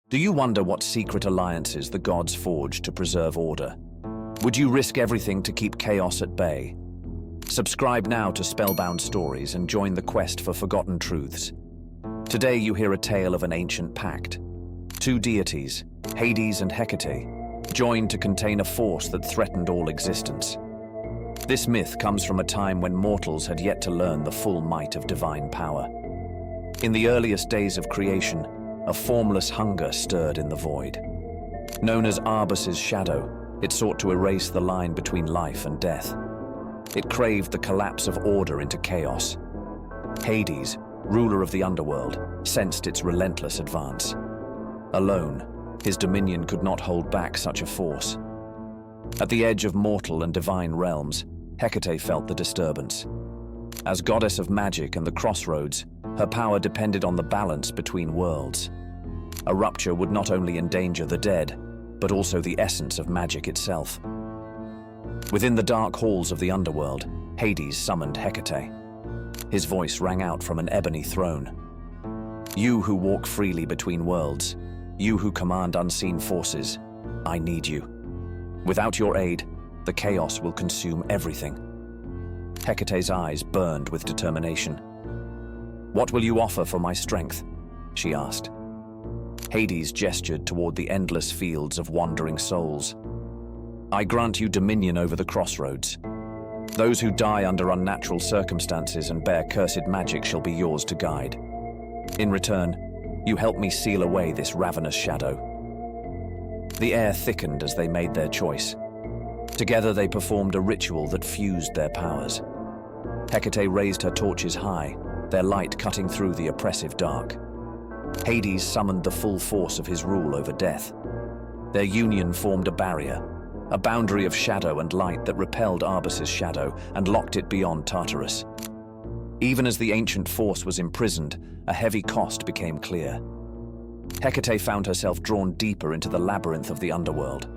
Do you wonder what secret alliances the gods forged to preserve order? Would you risk everything to keep chaos at bay? Subscribe now to Spellbound Stories and join the quest for forgotten truths. Today you hear a tale of an ancient pact. Two deities, Hades and Hecate, joined to contain a force that threatened all existence. This myth comes from a time when mortals had yet to learn the full might of divine power. In the earliest days of creation, a formless hunger stirred in the void. Known as Arbus's shadow, it sought to erase the line between life and death. It craved the collapse of order into chaos. Hades, ruler of the Underworld, sensed its relentless advance. Alone, his dominion could not hold back such a force. At the edge of mortal and divine realms, Hecate felt the disturbance. As goddess of magic and the crossroads, her power depended on the balance between worlds. A rupture would not only endanger the dead, but also the essence of magic itself. Within the dark halls of the Underworld, Hades summoned Hecate. His voice rang out from an ebony throne. "You who walk freely between worlds, you who command unseen forces, I need you. Without your aid, the chaos will consume everything." Hecate's eyes burned with determination. "What will you offer for my strength?" she asked. Hades gestured toward the endless fields of wandering souls. "I grant you dominion over the crossroads. Those who die under unnatural circumstances and bear cursed magic shall be yours to guide. In return, you help me seal away this ravenous shadow." The air thickened as they made their choice. Together they performed a ritual that fused their powers. Hecate raised her torches high, their light cutting through the oppressive dark. Hades summoned the full force of his rule over death. Their union formed a barrier, a boundary of shadow and light that repelled Arbus's shadow and locked it beyond Tartarus. Even as the ancient force was imprisoned, a heavy cost became clear. Hecate found herself drawn deeper into the labyrinth of the Underworld.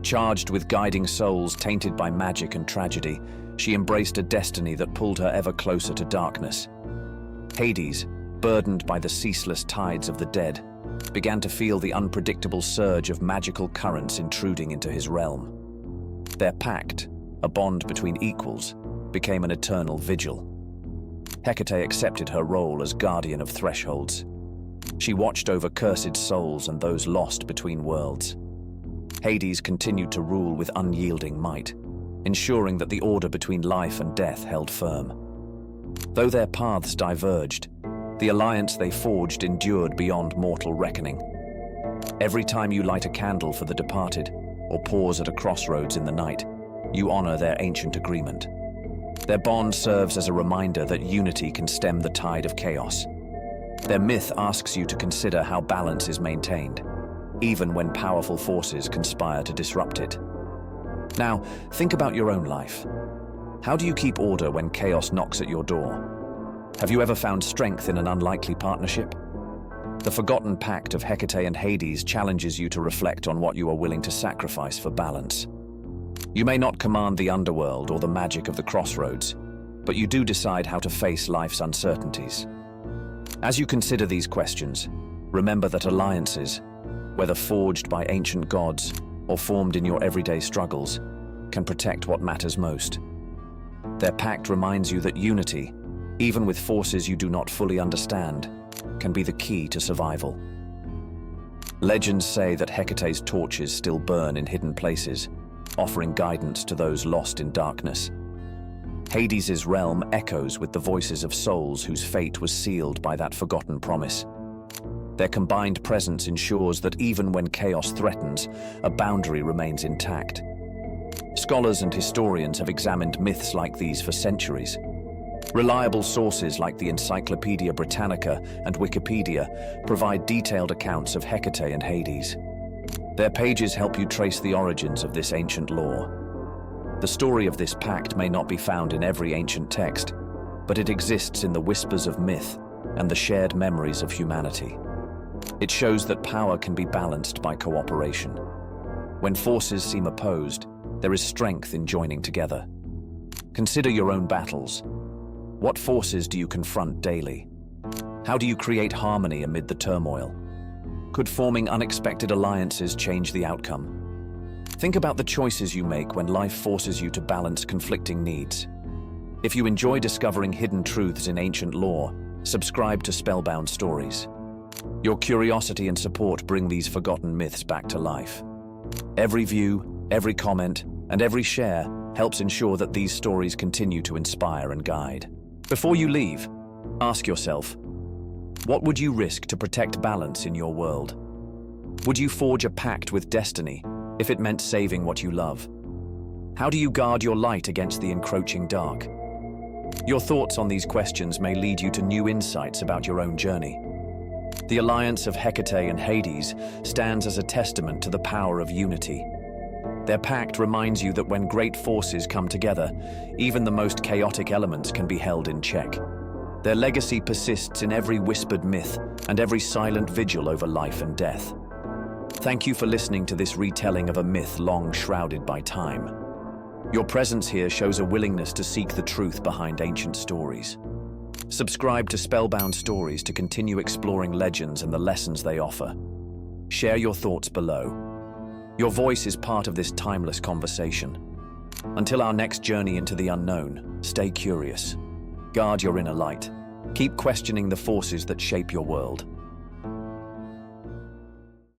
Charged with guiding souls tainted by magic and tragedy, she embraced a destiny that pulled her ever closer to darkness. Hades, burdened by the ceaseless tides of the dead, began to feel the unpredictable surge of magical currents intruding into his realm. Their pact, a bond between equals, became an eternal vigil. Hecate accepted her role as guardian of thresholds. She watched over cursed souls and those lost between worlds. Hades continued to rule with unyielding might, ensuring that the order between life and death held firm. Though their paths diverged, the alliance they forged endured beyond mortal reckoning. Every time you light a candle for the departed, or pause at a crossroads in the night, you honor their ancient agreement. Their bond serves as a reminder that unity can stem the tide of chaos. Their myth asks you to consider how balance is maintained, even when powerful forces conspire to disrupt it. Now, think about your own life. How do you keep order when chaos knocks at your door? Have you ever found strength in an unlikely partnership? The forgotten pact of Hecate and Hades challenges you to reflect on what you are willing to sacrifice for balance. You may not command the underworld or the magic of the crossroads, but you do decide how to face life's uncertainties. As you consider these questions, remember that alliances, whether forged by ancient gods or formed in your everyday struggles, can protect what matters most. Their pact reminds you that unity, even with forces you do not fully understand, can be the key to survival. Legends say that Hecate's torches still burn in hidden places, offering guidance to those lost in darkness. Hades' realm echoes with the voices of souls whose fate was sealed by that forgotten promise. Their combined presence ensures that even when chaos threatens, a boundary remains intact. Scholars and historians have examined myths like these for centuries. Reliable sources like the Encyclopedia Britannica and Wikipedia provide detailed accounts of Hecate and Hades. Their pages help you trace the origins of this ancient lore. The story of this pact may not be found in every ancient text, but it exists in the whispers of myth and the shared memories of humanity. It shows that power can be balanced by cooperation. When forces seem opposed, there is strength in joining together. Consider your own battles. What forces do you confront daily? How do you create harmony amid the turmoil? Could forming unexpected alliances change the outcome? Think about the choices you make when life forces you to balance conflicting needs. If you enjoy discovering hidden truths in ancient lore, subscribe to Spellbound Stories. Your curiosity and support bring these forgotten myths back to life. Every view, every comment, and every share helps ensure that these stories continue to inspire and guide. Before you leave, ask yourself, what would you risk to protect balance in your world? Would you forge a pact with destiny if it meant saving what you love? How do you guard your light against the encroaching dark? Your thoughts on these questions may lead you to new insights about your own journey. The alliance of Hecate and Hades stands as a testament to the power of unity. Their pact reminds you that when great forces come together, even the most chaotic elements can be held in check. Their legacy persists in every whispered myth and every silent vigil over life and death. Thank you for listening to this retelling of a myth long shrouded by time. Your presence here shows a willingness to seek the truth behind ancient stories. Subscribe to Spellbound Stories to continue exploring legends and the lessons they offer. Share your thoughts below. Your voice is part of this timeless conversation. Until our next journey into the unknown, stay curious. Guard your inner light. Keep questioning the forces that shape your world.